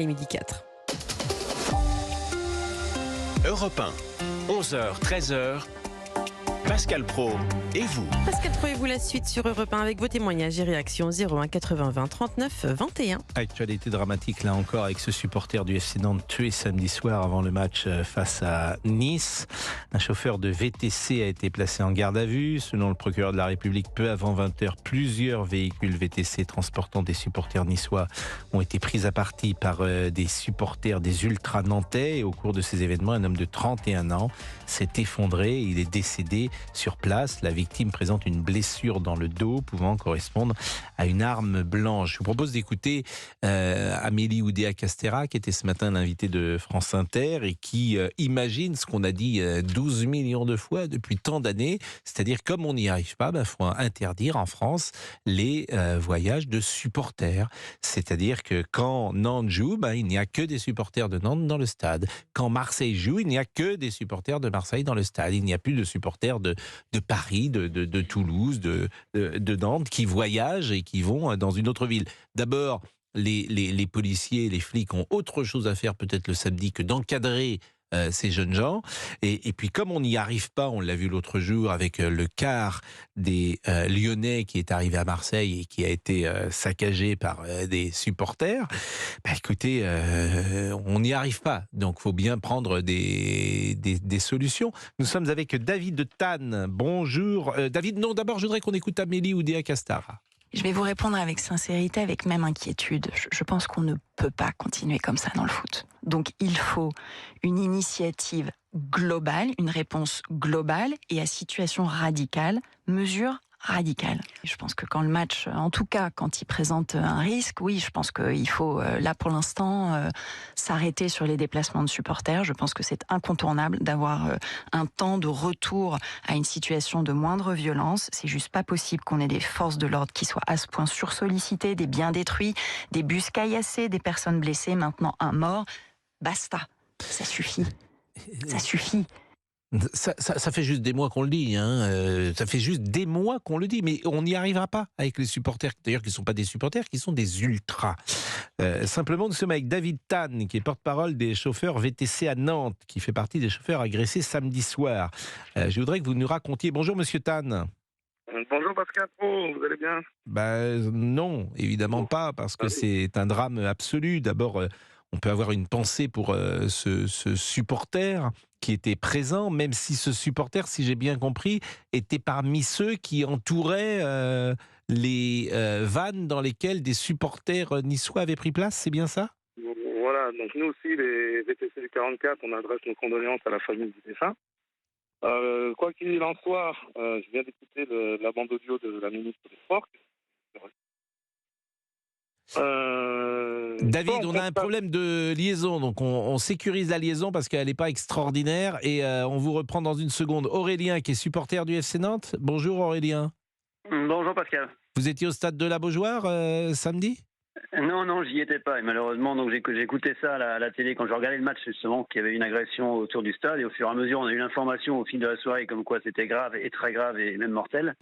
Et midi 4. Europe 1, 11h, 13h, Pascal Praud et vous. Pascal Praud et vous, la suite sur Europe 1 avec vos témoignages et réactions 01 80 20 39 21. Actualité dramatique là encore avec ce supporter du FC Nantes tué samedi soir avant le match face à Nice. Un chauffeur de VTC a été placé en garde à vue. Selon le procureur de la République, peu avant 20h, plusieurs véhicules VTC transportant des supporters niçois ont été pris à partie par des supporters des ultras nantais. Et au cours de ces événements, un homme de 31 ans s'est effondré. Il est décédé sur place. La victime présente une blessure dans le dos pouvant correspondre à une arme blanche. Je vous propose d'écouter Amélie Oudéa-Castéra, qui était ce matin l'invitée de France Inter et qui imagine ce qu'on a dit 12 millions de fois depuis tant d'années, c'est-à-dire comme on n'y arrive pas, il faut interdire en France les voyages de supporters. C'est-à-dire que quand Nantes joue, il n'y a que des supporters de Nantes dans le stade. Quand Marseille joue, il n'y a que des supporters de Marseille dans le stade. Il n'y a plus de supporters de Paris, de Toulouse, de Nantes qui voyagent et qui vont dans une autre ville. D'abord, les policiers, les flics ont autre chose à faire peut-être le samedi que d'encadrer ces jeunes gens. Et puis comme on n'y arrive pas, on l'a vu l'autre jour avec le car des Lyonnais qui est arrivé à Marseille et qui a été saccagé par des supporters, écoutez, on n'y arrive pas. Donc il faut bien prendre des solutions. Nous sommes avec David de Tannes. Bonjour. David, non, d'abord je voudrais qu'on écoute Amélie Oudéa-Castéra. Je vais vous répondre avec sincérité, avec même inquiétude. Je pense qu'on ne peut pas continuer comme ça dans le foot. Donc il faut une initiative globale, une réponse globale et à situation radicale, mesure radicale. Je pense que quand le match, en tout cas quand il présente un risque, oui, je pense qu'il faut là pour l'instant s'arrêter sur les déplacements de supporters. Je pense que c'est incontournable d'avoir un temps de retour à une situation de moindre violence. C'est juste pas possible qu'on ait des forces de l'ordre qui soient à ce point sursollicitées, des biens détruits, des bus caillassés, des personnes blessées, maintenant un mort. Basta, ça suffit. Ça suffit. Ça fait juste des mois qu'on le dit, ça fait juste des mois qu'on le dit, mais on n'y arrivera pas avec les supporters, d'ailleurs qui ne sont pas des supporters, qui sont des ultras. Simplement, nous sommes avec David Tannes, qui est porte-parole des chauffeurs VTC à Nantes, qui fait partie des chauffeurs agressés samedi soir. Je voudrais que vous nous racontiez. Bonjour Monsieur Tannes. Bonjour Pascal Praud, vous allez bien ? Non, évidemment pas, parce que c'est un drame absolu. D'abord, on peut avoir une pensée pour ce supporter qui était présent, même si ce supporter, si j'ai bien compris, était parmi ceux qui entouraient les vannes dans lesquelles des supporters niçois avaient pris place, c'est bien ça ? Voilà, donc nous aussi, les VTC du 44, on adresse nos condoléances à la famille du défunt. Quoi qu'il en soit, je viens d'écouter la bande audio de la ministre des Sports. David, on a un problème de liaison, donc on sécurise la liaison parce qu'elle n'est pas extraordinaire et on vous reprend dans une seconde. Aurélien, qui est supporter du FC Nantes. Bonjour Aurélien. Bonjour Pascal. Vous étiez au stade de la Beaujoire samedi ? Non, j'y étais pas. Et malheureusement, donc j'écoutais ça à la télé quand je regardais le match justement, qu'il y avait une agression autour du stade. Et au fur et à mesure, on a eu l'information au fil de la soirée comme quoi c'était grave et très grave et même mortel.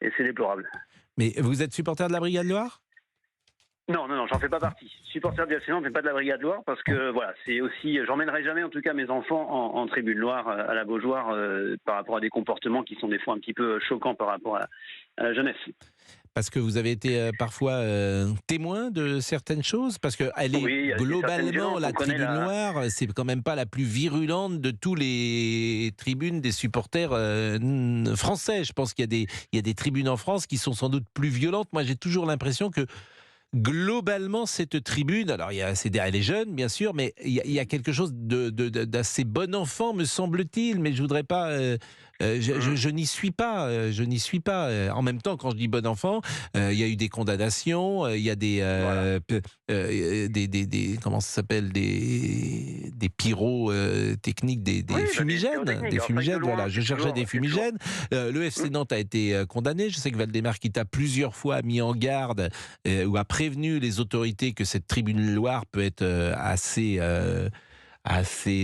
Et c'est déplorable. Mais vous êtes supporter de la Brigade Loire ? Non, j'en fais pas partie. Supporter du FC Nantes, mais pas de la Brigade Loire, parce que voilà, c'est aussi, j'emmènerai jamais en tout cas mes enfants en tribune Loire à la Beaujoire par rapport à des comportements qui sont des fois un petit peu choquants par rapport à la jeunesse. Parce que vous avez été parfois témoin de certaines choses, parce que elle est globalement la tribune Loire, c'est quand même pas la plus virulente de tous les tribunes des supporters français. Je pense qu'il y a des tribunes en France qui sont sans doute plus violentes. Moi, j'ai toujours l'impression que globalement, cette tribune, alors elle est jeune, bien sûr, mais il y a quelque chose d'assez bon enfant, me semble-t-il, mais je voudrais pas... je n'y suis pas. En même temps, quand je dis bon enfant, il y a eu des condamnations, il y a des comment ça s'appelle, des pyrotechniques, des fumigènes, des fumigènes. Voilà, je cherchais des fumigènes. Le FC Nantes a été condamné. Je sais que Valdemar Kita plusieurs fois a mis en garde ou a prévenu les autorités que cette tribune Loire peut être assez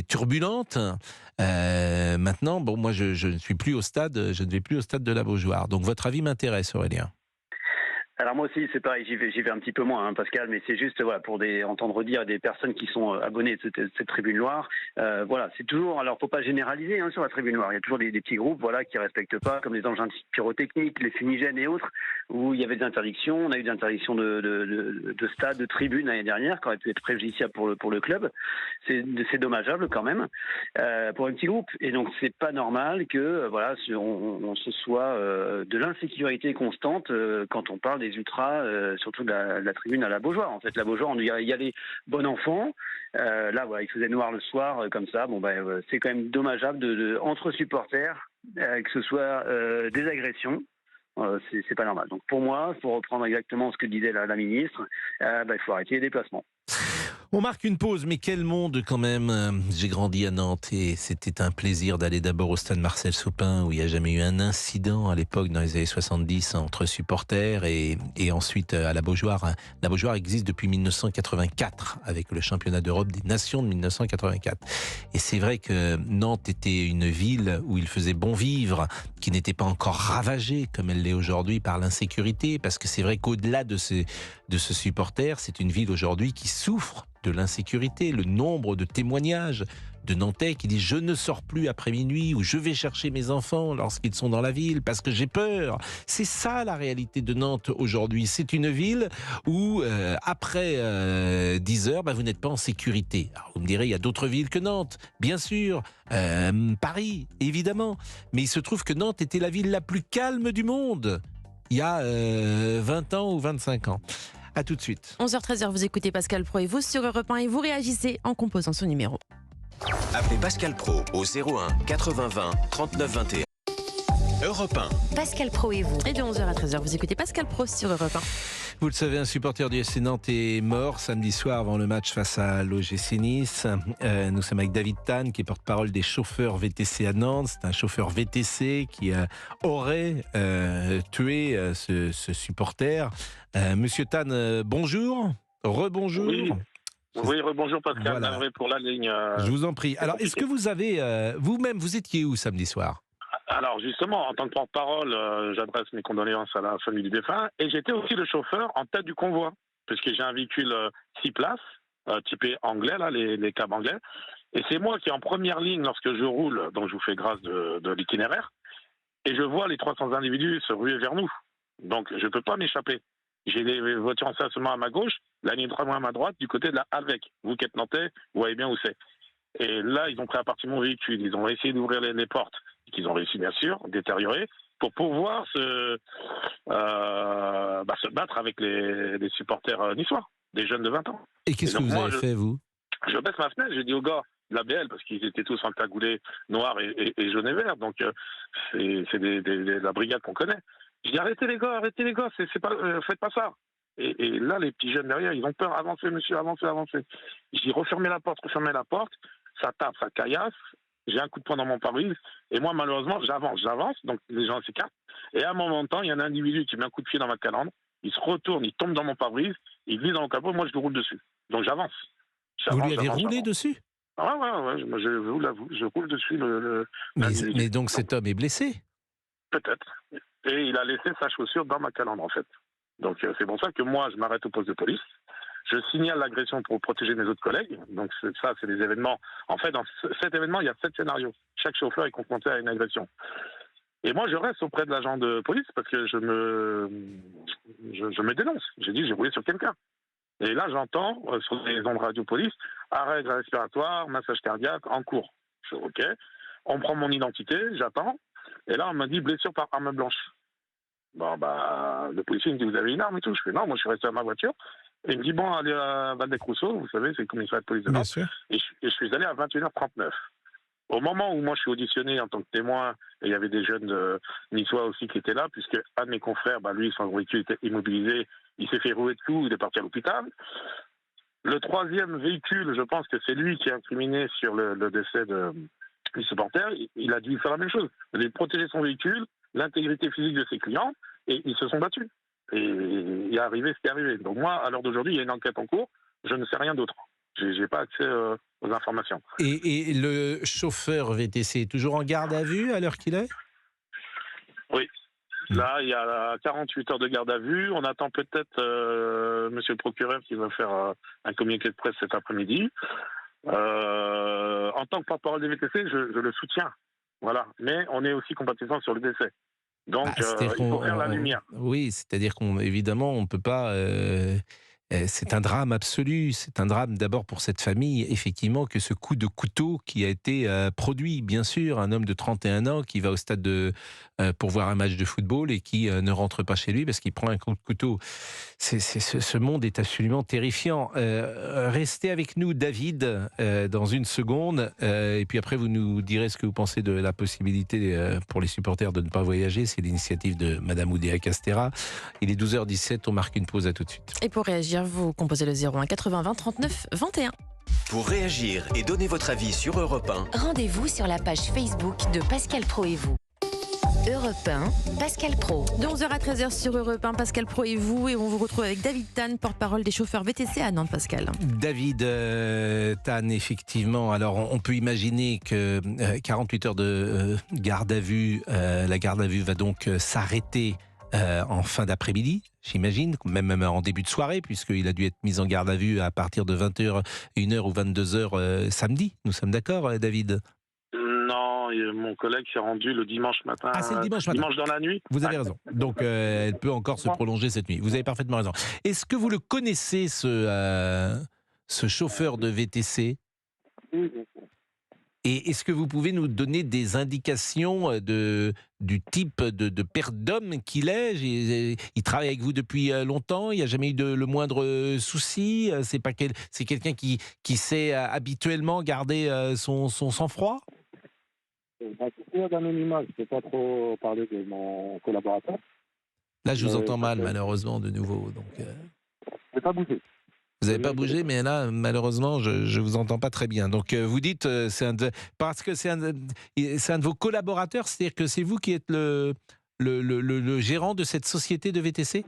turbulente. Maintenant, moi, je ne suis plus au stade, je ne vais plus au stade de la Beaujoire. Donc, votre avis m'intéresse, Aurélien. Alors moi aussi, c'est pareil, j'y vais un petit peu moins, hein, Pascal, mais c'est juste voilà pour entendre dire des personnes qui sont abonnées de cette Tribune Loire. Voilà, c'est toujours. Alors, faut pas généraliser sur la Tribune Loire. Il y a toujours des petits groupes, voilà, qui respectent pas, comme les engins pyrotechniques, les fumigènes et autres, où il y avait des interdictions. On a eu des interdictions de stade, de tribune l'année dernière, qui auraient pu être préjudiciables pour le club. C'est dommageable quand même pour un petit groupe. Et donc, c'est pas normal que voilà, on se soit de l'insécurité constante quand on parle des ultras, surtout de la tribune à la Beaujoire. En fait, la Beaujoire, il y a les bons enfants. Là, voilà, il faisait noir le soir, comme ça. Bon, c'est quand même dommageable entre supporters que ce soit des agressions. C'est pas normal. Donc pour moi, pour reprendre exactement ce que disait la ministre, il faut arrêter les déplacements. On marque une pause, mais quel monde quand même. J'ai grandi à Nantes et c'était un plaisir d'aller d'abord au stade Marcel Sopin où il n'y a jamais eu un incident à l'époque dans les années 70 entre supporters et ensuite à la Beaujoire. La Beaujoire existe depuis 1984 avec le championnat d'Europe des nations de 1984. Et c'est vrai que Nantes était une ville où il faisait bon vivre, qui n'était pas encore ravagée comme elle l'est aujourd'hui par l'insécurité, parce que c'est vrai qu'au-delà de ce supporter, c'est une ville aujourd'hui qui souffre de l'insécurité. Le nombre de témoignages de Nantais qui disent « je ne sors plus après minuit » ou « je vais chercher mes enfants lorsqu'ils sont dans la ville parce que j'ai peur ». C'est ça la réalité de Nantes aujourd'hui. C'est une ville où après 10 heures, vous n'êtes pas en sécurité. Alors, vous me direz, il y a d'autres villes que Nantes, bien sûr. Paris, évidemment. Mais il se trouve que Nantes était la ville la plus calme du monde il y a 20 ans ou 25 ans. À tout de suite. 11h-13h, vous écoutez Pascal Pro et vous sur Europe 1 et vous réagissez en composant son numéro. Appelez Pascal Pro au 01 80 20 39 21. Europe 1. Pascal Pro et vous. Et de 11h à 13h, vous écoutez Pascal Pro sur Europe 1. Vous le savez, un supporter du FC Nantes est mort samedi soir avant le match face à l'OGC Nice. Nous sommes avec David Tan, qui est porte-parole des chauffeurs VTC à Nantes. C'est un chauffeur VTC qui aurait tué ce supporter. Monsieur Tan, bonjour. Rebonjour. Oui, rebonjour Pascal, Voilà. navré pour la ligne. Je vous en prie. Alors, est-ce que vous avez, vous-même, vous étiez où samedi soir ? Alors justement, en tant que porte-parole, j'adresse mes condoléances à la famille du défunt et j'étais aussi le chauffeur en tête du convoi, puisque j'ai un véhicule 6 places, typé anglais, là, les cabs anglais, et c'est moi qui est en première ligne lorsque je roule, donc je vous fais grâce de l'itinéraire, et je vois les 300 individus se ruer vers nous, donc je ne peux pas m'échapper. J'ai des voitures en stationnement à ma gauche, la ligne de tramway à ma droite, du côté de la Halvec. Vous qui êtes nantais, vous voyez bien où c'est. Et là, ils ont pris à partie mon véhicule, ils ont essayé d'ouvrir les portes, qu'ils ont réussi bien sûr, détériorer, pour pouvoir se battre avec les supporters niçois, des jeunes de 20 ans. Et qu'est-ce que vous avez fait, vous ? Je baisse ma fenêtre, j'ai dit aux gars de la BL, parce qu'ils étaient tous en cagoulé noir et jaune et vert, donc c'est la brigade qu'on connaît. Je dis arrêtez les gars, c'est pas, faites pas ça. Et là, les petits jeunes derrière, ils ont peur, avancez monsieur, avancez. Je dis refermez la porte, ça tape, ça caillasse. J'ai un coup de poing dans mon pare-brise, et moi, malheureusement, j'avance, donc les gens s'écartent. Et à un moment de temps, il y a un individu qui met un coup de pied dans ma calandre, il se retourne, il tombe dans mon pare-brise, il glisse dans mon capot, moi, je le roule dessus. Donc j'avance. Vous lui avez roulé dessus ? Ouais, je vous l'avoue, je roule dessus Mais donc cet homme est blessé ? Peut-être. Et il a laissé sa chaussure dans ma calandre, en fait. Donc c'est pour ça que moi, je m'arrête au poste de police. Je signale l'agression pour protéger mes autres collègues. Donc c'est des événements. En fait, dans cet événement, il y a 7 scénarios. Chaque chauffeur est confronté à une agression. Et moi, je reste auprès de l'agent de police parce que je me dénonce. J'ai dit, j'ai roulé sur quelqu'un. Et là, j'entends sur les ondes radio police, arrêt respiratoire, massage cardiaque, en cours. Je dis, OK. On prend mon identité, j'attends. Et là, on m'a dit blessure par arme blanche. Bon, le policier me dit, vous avez une arme et tout. Je fais non, moi, je suis resté à ma voiture. Et il me dit, bon, allez à Valdec-Rousseau, vous savez, c'est le commissariat de police de Nantes. Et je suis allé à 21h39. Au moment où moi je suis auditionné en tant que témoin, et il y avait des jeunes niçois aussi qui étaient là, puisque un de mes confrères, lui, son véhicule était immobilisé, il s'est fait rouer de coups, il est parti à l'hôpital. Le troisième véhicule, je pense que c'est lui qui est incriminé sur le décès du supporter. Il a dû faire la même chose. Il a protéger son véhicule, l'intégrité physique de ses clients, et ils se sont battus. Et il est arrivé ce qui est arrivé. Donc moi, à l'heure d'aujourd'hui, il y a une enquête en cours, je ne sais rien d'autre. Je n'ai pas accès aux informations. Et le chauffeur VTC est toujours en garde à vue à l'heure qu'il est ? Oui. Là, il y a 48 heures de garde à vue. On attend peut-être monsieur le procureur qui va faire un communiqué de presse cet après-midi. En tant que porte-parole des VTC, je le soutiens. Voilà. Mais on est aussi compatissant sur le décès. Donc, il faut faire la lumière. Oui, c'est-à-dire qu'évidemment, on ne peut pas... c'est un drame absolu. C'est un drame d'abord pour cette famille, effectivement, que ce coup de couteau qui a été produit, bien sûr, un homme de 31 ans qui va au stade pour voir un match de football et qui ne rentre pas chez lui parce qu'il prend un coup de couteau. Ce monde est absolument terrifiant. Restez avec nous, David, dans une seconde. Et puis après, vous nous direz ce que vous pensez de la possibilité pour les supporters de ne pas voyager. C'est l'initiative de Madame Oudéa Castéra. Il est 12h17, on marque une pause, à tout de suite. Et pour réagir, vous composez le 01 80 20 39 21. Pour réagir et donner votre avis sur Europe 1, Rendez-vous sur la page Facebook de Pascal Pro et vous. Europe 1, Pascal Pro. De 11h à 13h sur Europe 1, Pascal Pro et vous. Et on vous retrouve avec David Tan, porte-parole des chauffeurs VTC à Nantes, Pascal. David Tan, effectivement. Alors, on peut imaginer que 48 heures de garde à vue, la garde à vue va donc s'arrêter en fin d'après-midi, j'imagine, même en début de soirée, puisqu'il a dû être mis en garde à vue à partir de 20h, 1h ou 22h samedi. Nous sommes d'accord, David ? Non, mon collègue s'est rendu le dimanche matin. Ah, c'est le dimanche matin. Dimanche dans la nuit. Vous avez raison. Donc, elle peut encore se prolonger cette nuit. Vous avez parfaitement raison. Est-ce que vous le connaissez, ce chauffeur de VTC ? Oui, bien sûr. Et est-ce que vous pouvez nous donner des indications du type de père d'homme qu'il est ? Il travaille avec vous depuis longtemps, il n'y a jamais eu le moindre souci. C'est quelqu'un qui sait habituellement garder son sang-froid ? Pour d'anonymat, je ne peux pas trop parler de mon collaborateur. Là, je vous entends mal, malheureusement, de nouveau. Donc, je n'ai pas bougé. vous n'avez pas bougé, mais là, malheureusement, je ne vous entends pas très bien. Donc, vous dites, parce que c'est un de vos collaborateurs, c'est-à-dire que c'est vous qui êtes le gérant de cette société de VTC ?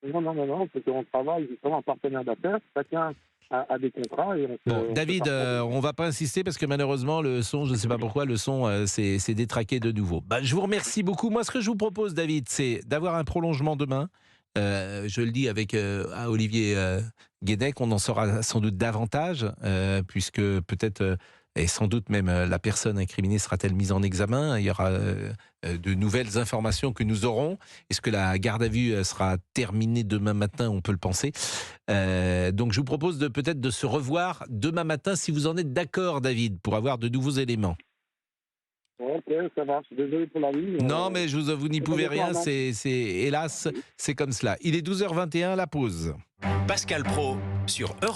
Non, c'est qu'on travaille justement en partenaire d'affaires. Chacun a des contrats. Et David, on ne va pas insister parce que malheureusement, le son, je ne sais pas pourquoi, le son s'est détraqué de nouveau. Je vous remercie beaucoup. Moi, ce que je vous propose, David, c'est d'avoir un prolongement demain. Je le dis avec à Olivier Guédec, on en saura sans doute davantage, puisque peut-être, et sans doute même la personne incriminée sera-t-elle mise en examen. Il y aura de nouvelles informations que nous aurons. Est-ce que la garde à vue sera terminée demain matin ? On peut le penser. Donc je vous propose peut-être de se revoir demain matin, si vous en êtes d'accord, David, pour avoir de nouveaux éléments. Ok, ça marche. Désolé pour la ligne. Non, mais vous n'y pouvez rien. Hélas, c'est comme cela. Il est 12h21, la pause. Pascal Pro sur Europe 1.